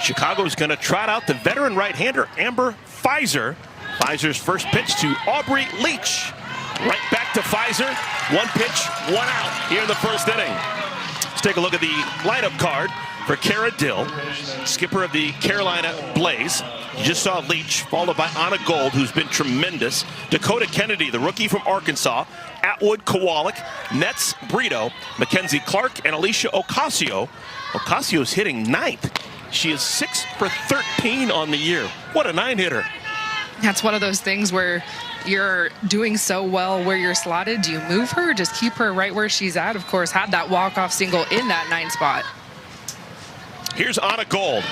Chicago's going to trot out the veteran right-hander, Amber Fizer. Fizer's first pitch to Aubrey Leach. Right back to Fizer. One pitch, one out here in the first inning. Let's take a look at the lineup card for Kara Dill, skipper of the Carolina Blaze. You just saw Leach, followed by Anna Gold, who's been tremendous. Dakota Kennedy, the rookie from Arkansas. Atwood Kowalik, Nets Brito, Mackenzie Clark, and Alicia Ocasio. Ocasio's hitting ninth. She is 6 for 13 on the year. What a 9-hitter. That's one of those things where you're doing so well where you're slotted. Do you move her? Just keep her right where she's at. Of course, had that walk-off single in that 9 spot. Here's Anna Gold.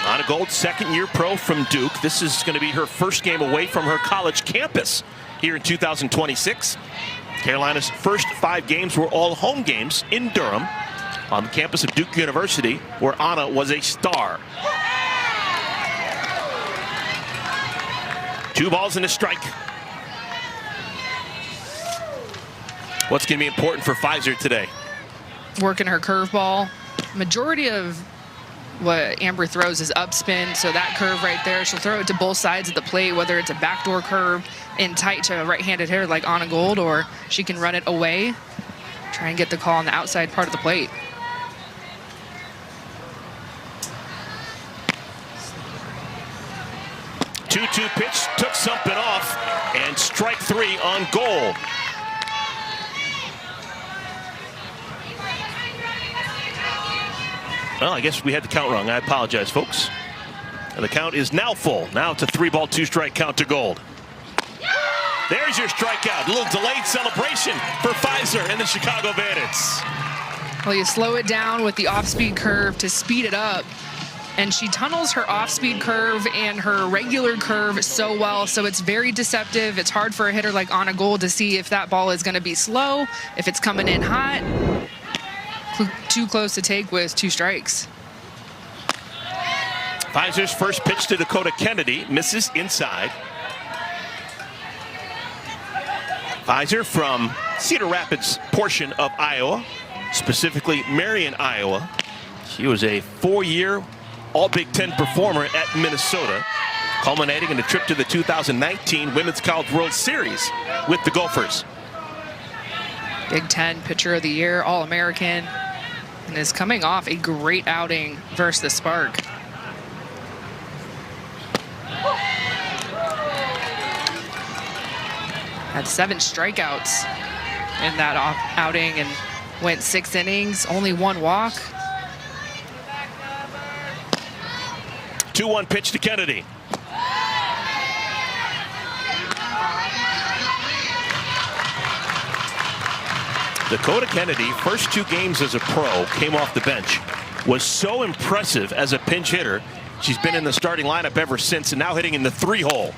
Anna Gold, second-year pro from Duke. This is going to be her first game away from her college campus here in 2026. Carolina's first 5 games were all home games in Durham on the campus of Duke University, where Anna was a star. 2 balls and a strike. What's going to be important for Fizer today? Working her curveball. Majority of what Amber throws is upspin, so that curve right there, she'll throw it to both sides of the plate, whether it's a backdoor curve in tight to a right-handed hitter like Anna Gold, or she can run it away, try and get the call on the outside part of the plate. Two-two pitch, took something off, and strike 3 on Gold. Well, I guess we had the count wrong. I apologize, folks. And the count is now full. Now it's a 3-ball, 2-strike count to Gold. There's your strikeout. A little delayed celebration for Fizer and the Chicago Bandits. Well, you slow it down with the off-speed curve to speed it up. And she tunnels her off-speed curve and her regular curve so well, so it's very deceptive. It's hard for a hitter like Anna Gold to see if that ball is going to be slow, if it's coming in hot. Too close to take with 2 strikes. Fizer's first pitch to Dakota Kennedy misses inside. Fizer from Cedar Rapids portion of Iowa, specifically Marion, Iowa. She was a 4-year All-Big Ten performer at Minnesota, culminating in a trip to the 2019 Women's College World Series with the Gophers. Big Ten Pitcher of the Year, All-American, and is coming off a great outing versus the Spark. Had 7 strikeouts in that outing and went 6 innings, only 1 walk. 2-1 pitch to Kennedy. Dakota Kennedy, first 2 games as a pro, came off the bench, was so impressive as a pinch hitter. She's been in the starting lineup ever since, and now hitting in the 3-hole.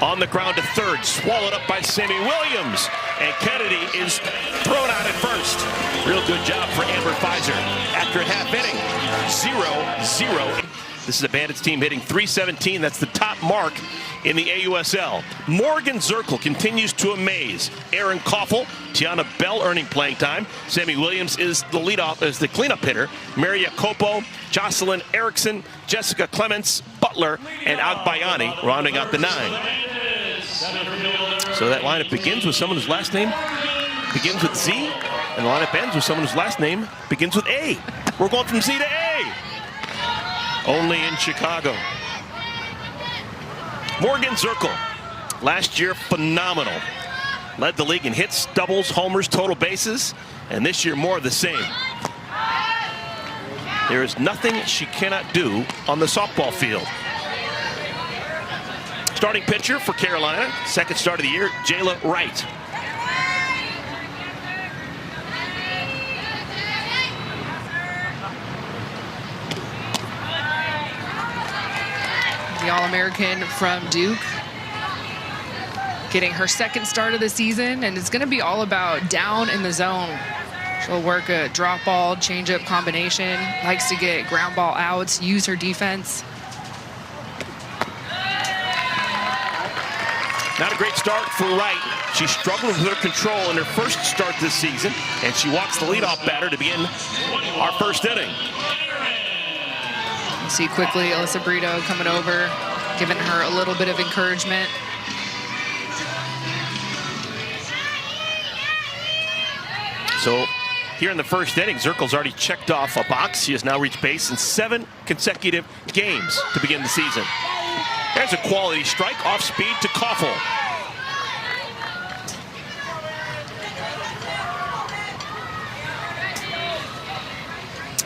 On the ground to third, swallowed up by Sammy Williams, and Kennedy is thrown out at first. Real good job for Amber Fizer. After a half inning, 0-0. This is a Bandits team hitting .317. That's the top mark in the AUSL. Morgan Zirkle continues to amaze. Aaron Koffel, Tiana Bell earning playing time. Sammy Williams is the leadoff, as the cleanup hitter. Maria Copo, Jocelyn Erickson, Jessica Clements, Butler, and Agbayani rounding out the 9. So that lineup begins with someone whose last name begins with Z, and the lineup ends with someone whose last name begins with A. We're going from Z to A. Only in Chicago. Morgan Zirkle, last year phenomenal. Led the league in hits, doubles, homers, total bases, and this year more of the same. There is nothing she cannot do on the softball field. Starting pitcher for Carolina, second start of the year, Jayla Wright. The All-American from Duke, getting her second start of the season, and it's going to be all about down in the zone. She'll work a drop ball, change-up combination, likes to get ground ball outs, use her defense. Not a great start for Wright. She struggled with her control in her first start this season, and she walks the leadoff batter to begin our first inning. See quickly Alyssa Brito coming over, giving her a little bit of encouragement. So here in the first inning, Zirkle's already checked off a box. She has now reached base in 7 consecutive games to begin the season. There's a quality strike off speed to Koffel.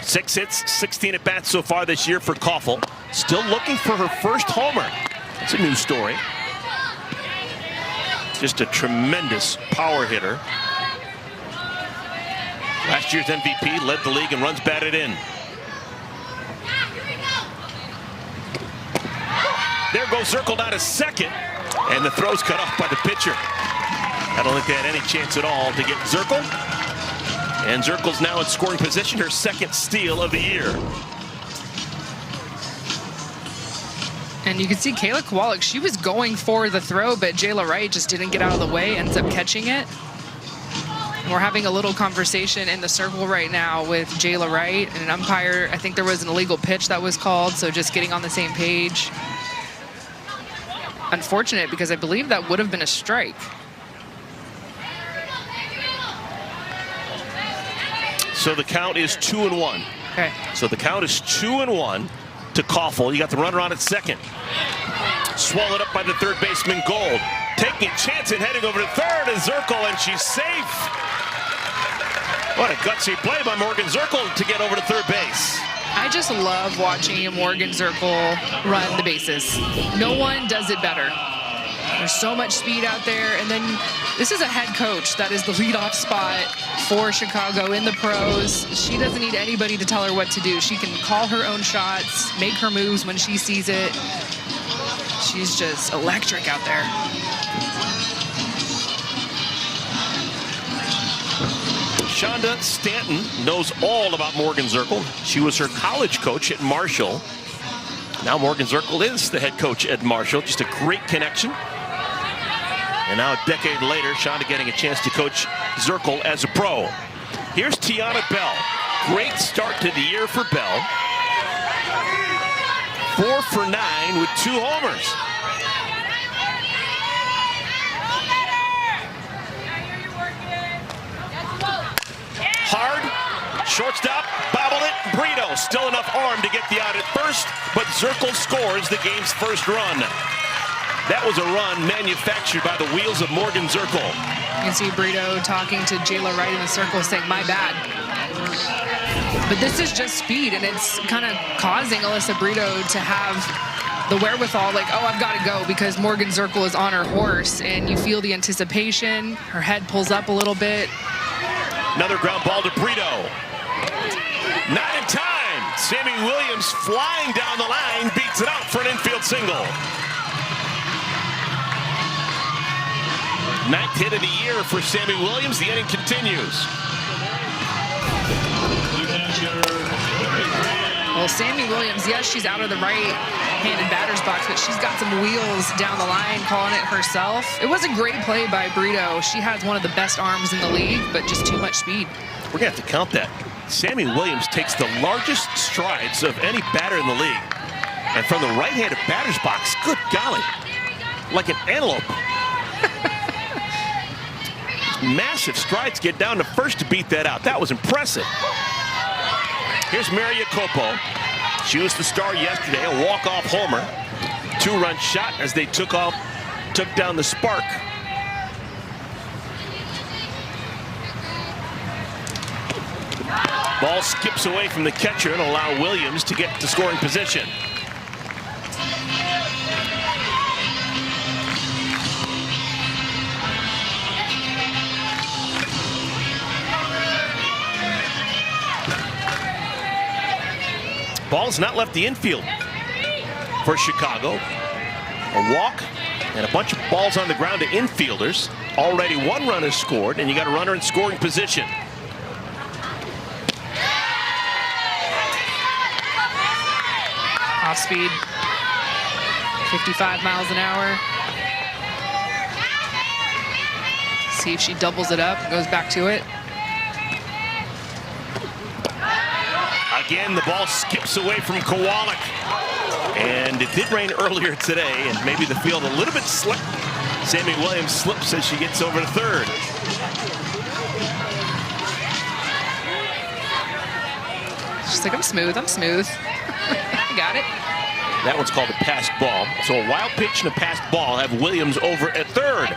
Six hits, 16 at-bats so far this year for Koffel. Still looking for her first homer. That's a new story. Just a tremendous power hitter. Last year's MVP, led the league in runs batted in. There goes Zirkle down to second, and the throw's cut off by the pitcher. I don't think they had any chance at all to get Zirkle. And Zirkle's now in scoring position, her second steal of the year. And you can see Kayla Kowalik, she was going for the throw, but Jayla Wright just didn't get out of the way, ends up catching it. And we're having a little conversation in the circle right now with Jayla Wright and an umpire. I think there was an illegal pitch that was called, so just getting on the same page. Unfortunate, because I believe that would have been a strike. So the count is 2-1. Okay. So the count is 2-1 to Koffel. You got the runner on at second. Swallowed up by the third baseman Gold. Taking a chance and heading over to third is Zirkle, and she's safe. What a gutsy play by Morgan Zirkle to get over to third base. I just love watching Morgan Zirkle run the bases. No one does it better. There's so much speed out there, and then this is a head coach that is the leadoff spot for Chicago in the pros. She doesn't need anybody to tell her what to do. She can call her own shots, make her moves when she sees it. She's just electric out there. Shonda Stanton knows all about Morgan Zirkle. She was her college coach at Marshall. Now Morgan Zirkle is the head coach at Marshall. Just a great connection. And now a decade later, Shonda getting a chance to coach Zirkle as a pro. Here's Tiana Bell. Great start to the year for Bell. 4 for 9 with 2 homers. Hard, shortstop, bobble it, Brito. Still enough arm to get the out at first, but Zirkle scores the game's first run. That was a run manufactured by the wheels of Morgan Zirkle. You can see Brito talking to Jayla Wright in the circle saying, "My bad." But this is just speed, and it's kind of causing Alyssa Brito to have the wherewithal, like, oh, I've got to go because Morgan Zirkle is on her horse, and you feel the anticipation. Her head pulls up a little bit. Another ground ball to Brito. Not in time. Sammy Williams flying down the line, beats it out for an infield single. 9th hit of the year for Sammy Williams. The inning continues. Well, Sammy Williams, yes, she's out of the right-handed batter's box, but she's got some wheels down the line, calling it herself. It was a great play by Brito. She has one of the best arms in the league, but just too much speed. We're going to have to count that. Sammy Williams takes the largest strides of any batter in the league. And from the right-handed batter's box, good golly, like an antelope. Massive strides, get down to first to beat that out. That was impressive. Here's Maria Copo. She was the star yesterday, a walk-off homer. 2-run shot as they took down the Spark. Ball skips away from the catcher and allow Williams to get to scoring position. Ball's not left the infield for Chicago. A walk and a bunch of balls on the ground to infielders. Already 1 run is scored, and you got a runner in scoring position. Off speed, 55 miles an hour. See if she doubles it up and goes back to it. again, the ball skips away from Kowalik. And it did rain earlier today, and maybe the field a little bit slick. Sammy Williams slips as she gets over to third. She's like, I'm smooth, I'm smooth. I got it. That one's called a passed ball. So a wild pitch and a passed ball have Williams over at third.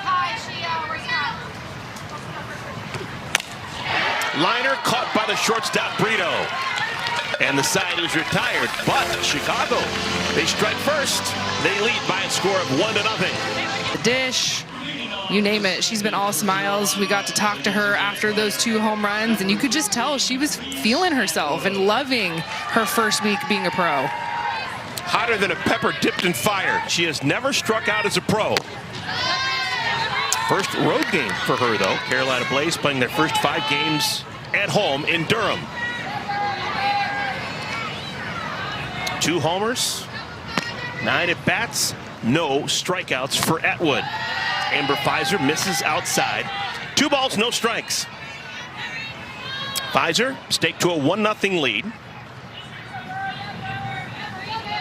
Liner caught by the shortstop Brito. And the side is retired. But Chicago, they strike first. They lead by a score of 1-0. The dish, you name it. She's been all smiles. We got to talk to her after those 2 home runs, and you could just tell she was feeling herself and loving her first week being a pro. Hotter than a pepper dipped in fire. She has never struck out as a pro. First road game for her, though. Carolina Blaze playing their first 5 games at home in Durham. 2 homers, 9 at-bats, no strikeouts for Atwood. Amber Pfizer misses outside. 2 balls, no strikes. Pfizer staked to a 1-0 lead.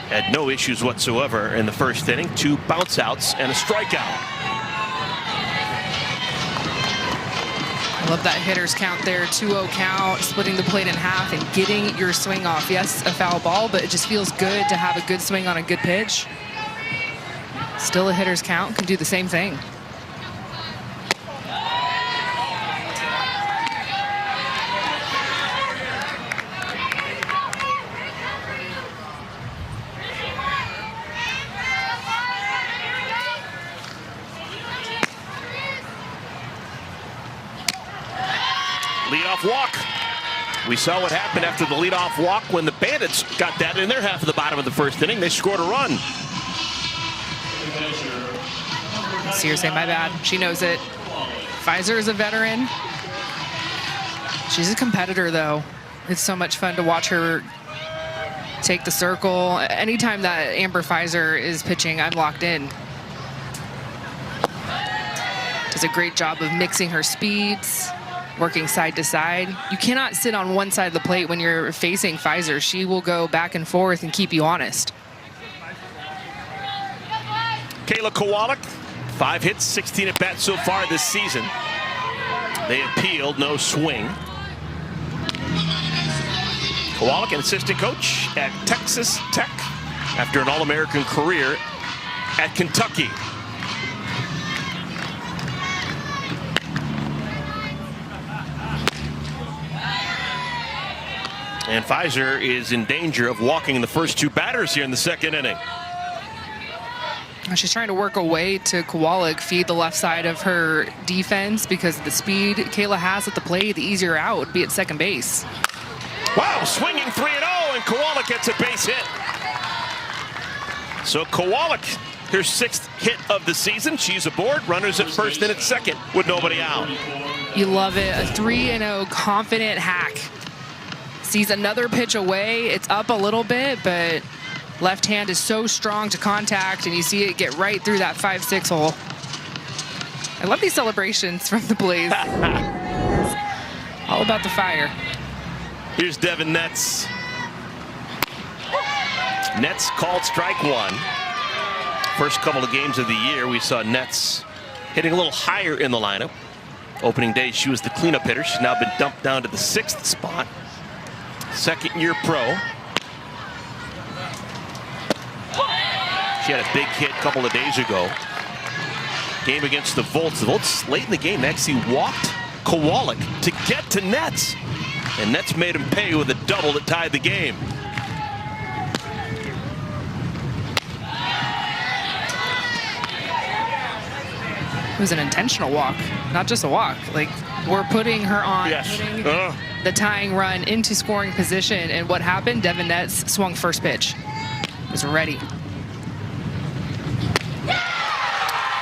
Had no issues whatsoever in the first inning. 2 bounce outs and a strikeout. I love that hitter's count there, 2-0 count, splitting the plate in half and getting your swing off. Yes, a foul ball, but it just feels good to have a good swing on a good pitch. Still a hitter's count, can do the same thing. Leadoff walk. We saw what happened after the leadoff walk when the Bandits got that in their half of the bottom of the first inning. They scored a run. Seriously, my bad. She knows it. Pfizer is a veteran. She's a competitor, though. It's so much fun to watch her take the circle. Anytime that Amber Pfizer is pitching, I'm locked in. Does a great job of mixing her speeds, working side to side. You cannot sit on one side of the plate when you're facing Pfizer. She will go back and forth and keep you honest. Kayla Kowalik, 5 hits, 16 at bats so far this season. They appealed, no swing. Kowalik, an assistant coach at Texas Tech after an All-American career at Kentucky. And Pfizer is in danger of walking the first 2 batters here in the second inning. She's trying to work away to Kowalik, feed the left side of her defense because of the speed Kayla has at the plate. The easier out would be at second base. Wow, swinging 3-0, and Kowalik gets a base hit. So Kowalik, her 6th hit of the season. She's aboard, runners at first and at second with nobody out. You love it, a 3-0 confident hack. Sees another pitch away. It's up a little bit, but left hand is so strong to contact, and you see it get right through that 5-6 hole. I love these celebrations from the Blaze. All about the fire. Here's Devin Netz. Netz called strike 1. First couple of games of the year, we saw Netz hitting a little higher in the lineup. Opening day, she was the cleanup hitter. She's now been dumped down to the 6th spot. Second-year pro. She had a big hit a couple of days ago. Game against the Volts. The Volts late in the game actually walked Kowalik to get to Netz. And Netz made him pay with a double that tied the game. It was an intentional walk, not just a walk. Like, we're putting her on, Yes. putting the tying run into scoring position. And what happened? Devin Netz swung first pitch. Was ready.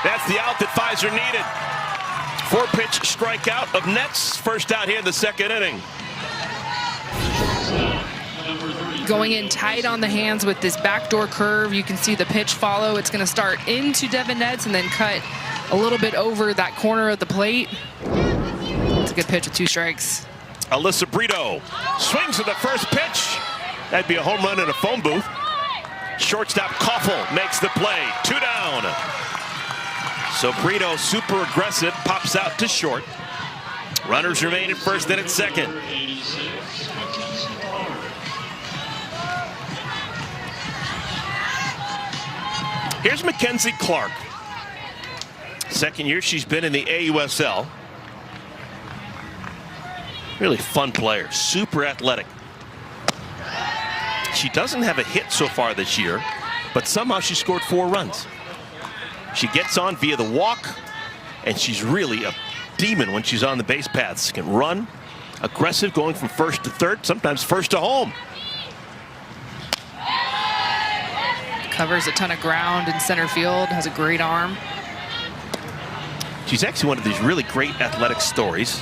That's the out that Pfizer needed. 4-pitch strikeout of Netz. First out here in the second inning. Going in tight on the hands with this backdoor curve. You can see the pitch follow. It's going to start into Devin Netz and then cut a little bit over that corner of the plate. It's a good pitch with 2 strikes. Alyssa Brito swings at the first pitch. That'd be a home run in a phone booth. Shortstop Koffel makes the play. 2 down. So Brito, super aggressive, pops out to short. Runners remain at first and at second. Here's Mackenzie Clark. Second year she's been in the AUSL. Really fun player, super athletic. She doesn't have a hit so far this year, but somehow she scored 4 runs. She gets on via the walk, and she's really a demon when she's on the base paths. Can run, aggressive, going from first to third, sometimes first to home. Covers a ton of ground in center field, has a great arm. She's actually one of these really great athletic stories.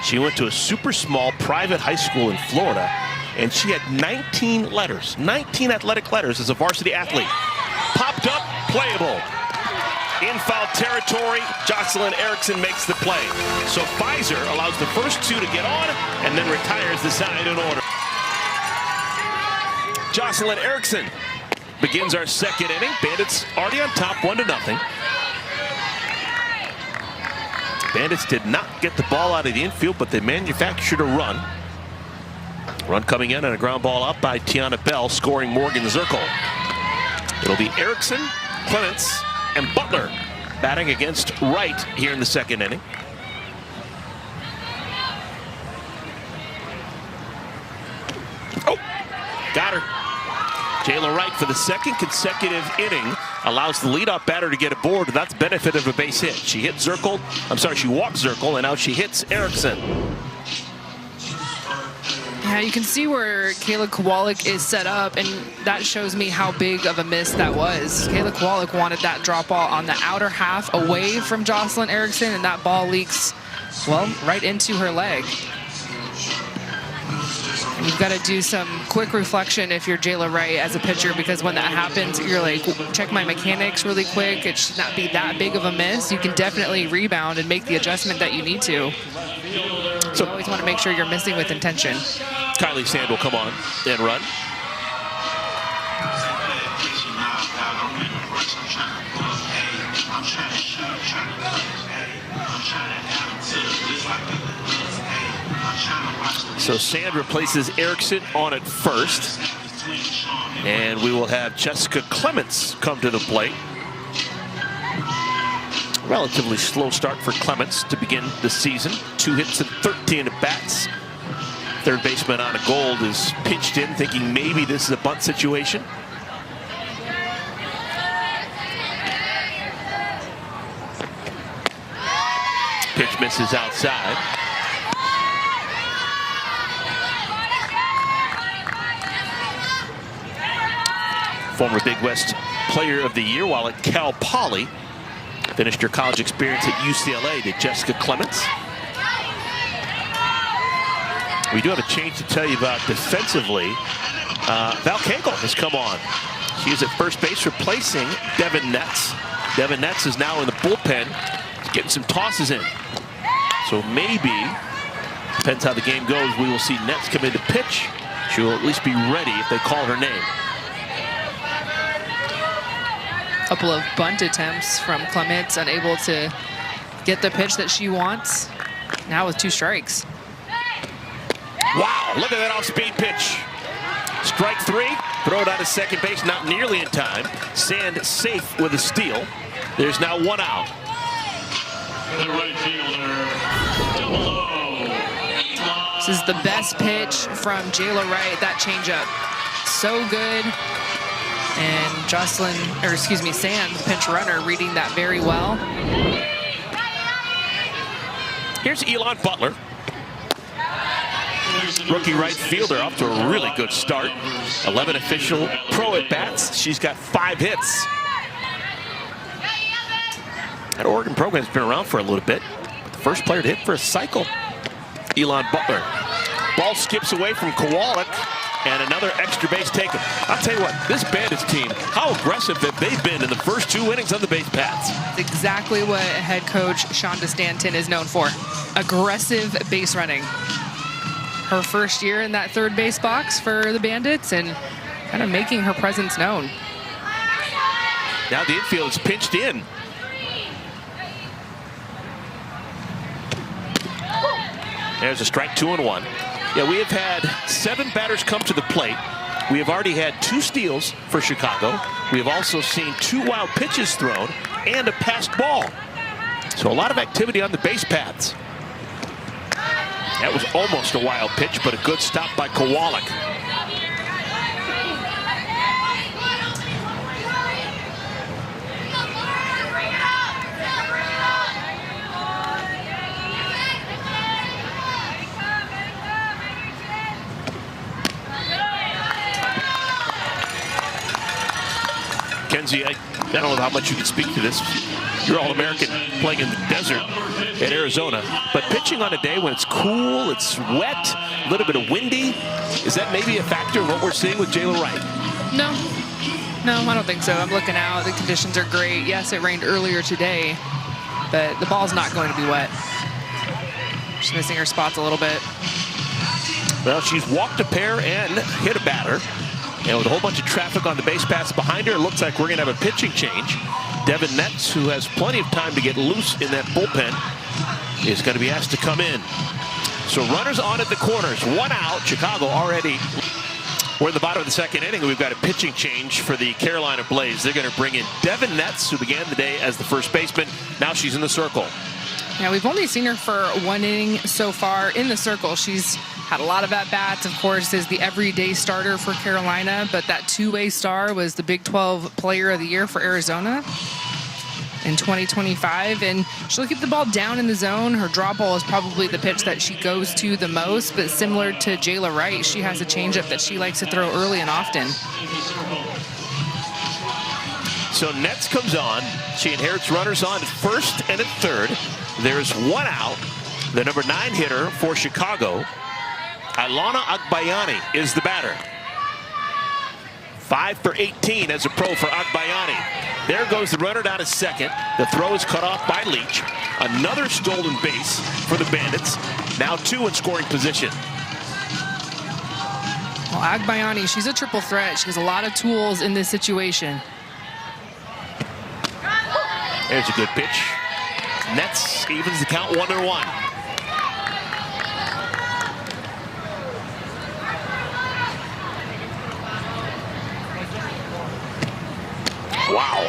She went to a super small private high school in Florida, and she had 19 letters, 19 athletic letters as a varsity athlete. Popped up, playable. In foul territory, Jocelyn Erickson makes the play. So Pfizer allows the first 2 to get on and then retires the side in order. Jocelyn Erickson begins our second inning. Bandits already on top, 1-0. Bandits did not get the ball out of the infield, but they manufactured a run. Run coming in and a ground ball up by Tiana Bell, scoring Morgan Zirkle. It'll be Erickson, Clements, and Butler batting against Wright here in the second inning. Oh, got her. Jayla Wright for the second consecutive inning allows the leadoff batter to get aboard, and that's the benefit of a base hit. She hit Zirkle, she walked Zirkle, and now she hits Erickson. Yeah, you can see where Kayla Kowalik is set up, and that shows me how big of a miss that was. Kayla Kowalik wanted that drop ball on the outer half away from Jocelyn Erickson, and that ball leaks, well, right into her leg. And you've got to do some quick reflection if you're Jayla Wright as a pitcher, because when that happens, you're like, check my mechanics really quick. It should not be that big of a miss. You can definitely rebound and make the adjustment that you need to. So you always want to make sure you're missing with intention. Kylie Sand will come on and run. So Sand replaces Erickson on at first. And we will have Jessica Clements come to the plate. Relatively slow start for Clements to begin the season. 2 hits and 13 at bats. Third baseman Anna Gold is pitched in, thinking maybe this is a bunt situation. Pitch misses outside. Former Big West Player of the Year while at Cal Poly. Finished her college experience at UCLA to Jessica Clements. We do have a change to tell you about defensively. Val Cagle has come on. She is at first base replacing Devin Netz. Devin Netz is now in the bullpen. He's getting some tosses in. So maybe, depends how the game goes, we will see Netz come in to pitch. She will at least be ready if they call her name. Couple of bunt attempts from Clements, unable to get the pitch that she wants. Now with 2 strikes. Wow, look at that off-speed pitch. Strike 3, throw it out to second base, not nearly in time. Sand safe with a steal. There's now 1 out. The right fielder, This is the best pitch from Jayla Wright, that changeup. So good. And Sand, pinch runner, reading that very well. Here's Elon Butler. Rookie right fielder off to a really good start. 11 official pro at-bats. She's got 5 hits. That Oregon program's been around for a little bit. The first player to hit for a cycle, Elon Butler. Ball skips away from Kowalik, and another extra base taken. I'll tell you what, this Bandits team, how aggressive have they been in the first 2 innings on the base paths? That's exactly what head coach Shonda Stanton is known for. Aggressive base running. her first year in that third base box for the Bandits and kind of making her presence known. Now the infield is pinched in. There's a strike, 2-1. Yeah, we have had 7 batters come to the plate. We have already had 2 steals for Chicago. We have also seen 2 wild pitches thrown and a passed ball. So a lot of activity on the base paths. That was almost a wild pitch, but a good stop by Kowalik. Kenzie, I don't know how much you can speak to this. You're All-American playing in the desert in Arizona. But pitching on a day when it's cool, it's wet, a little bit of windy, is that maybe a factor in what we're seeing with Jayla Wright? No, I don't think so. I'm looking out. The conditions are great. Yes, it rained earlier today, but the ball's not going to be wet. She's missing her spots a little bit. Well, she's walked a pair and hit a batter. And with a whole bunch of traffic on the base paths behind her, it looks like we're going to have a pitching change. Devin Netz, who has plenty of time to get loose in that bullpen, is going to be asked to come in. So runners on at the corners. 1 out. Chicago already. We're in the bottom of the second inning. We've got a pitching change for the Carolina Blaze. They're going to bring in Devin Netz, who began the day as the first baseman. Now she's in the circle. Yeah, we've only seen her for 1 inning so far in the circle. She's had a lot of at-bats, of course, is the everyday starter for Carolina, but that two-way star was the Big 12 Player of the Year for Arizona in 2025, and she'll keep the ball down in the zone. Her drop ball is probably the pitch that she goes to the most, but similar to Jayla Wright, she has a changeup that she likes to throw early and often. So Netz comes on. She inherits runners on at first and at third. There's 1 out. The number 9 hitter for Chicago, Ilana Agbayani, is the batter. 5 for 18 as a pro for Agbayani. There goes the runner down to second. The throw is cut off by Leach. Another stolen base for the Bandits. Now 2 in scoring position. Well, Agbayani, she's a triple threat. She has a lot of tools in this situation. There's a good pitch. Netz evens the count 1-1. Wow.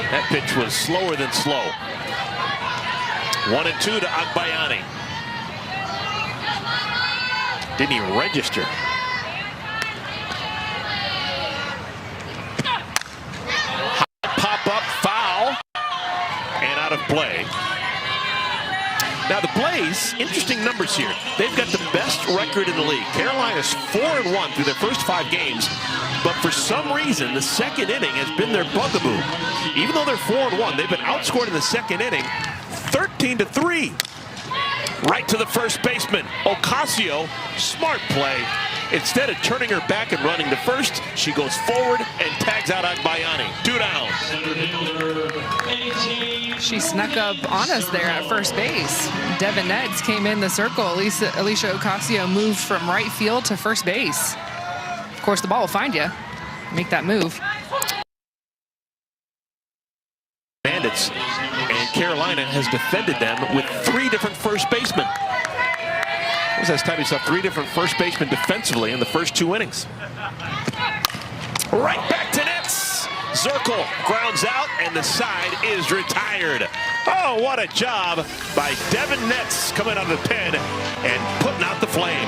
That pitch was slower than slow. 1-2 to Agbayani. Didn't even register. High pop-up foul. And out of play. Now the Blaze, interesting numbers here. They've got the best record in the league. Carolina's 4-1 through their first 5 games. But for some reason, the second inning has been their bugaboo. Even though they're 4-1, they've been outscored in the second inning 13-3. Right to the first baseman. Ocasio, smart play. Instead of turning her back and running to first, she goes forward and tags out Agbayani. 2 down. She snuck up on us there at first base. Devin Netz came in the circle. Alicia Ocasio moved from right field to first base. Of course, the ball will find you. Make that move. Bandits, and Carolina has defended them with 3 different first basemen. It was last time you saw 3 different first basemen defensively in the first 2 innings. Right back to Netz. Zirkle grounds out, and the side is retired. Oh, what a job by Devin Netz coming out of the pen and putting out the flame.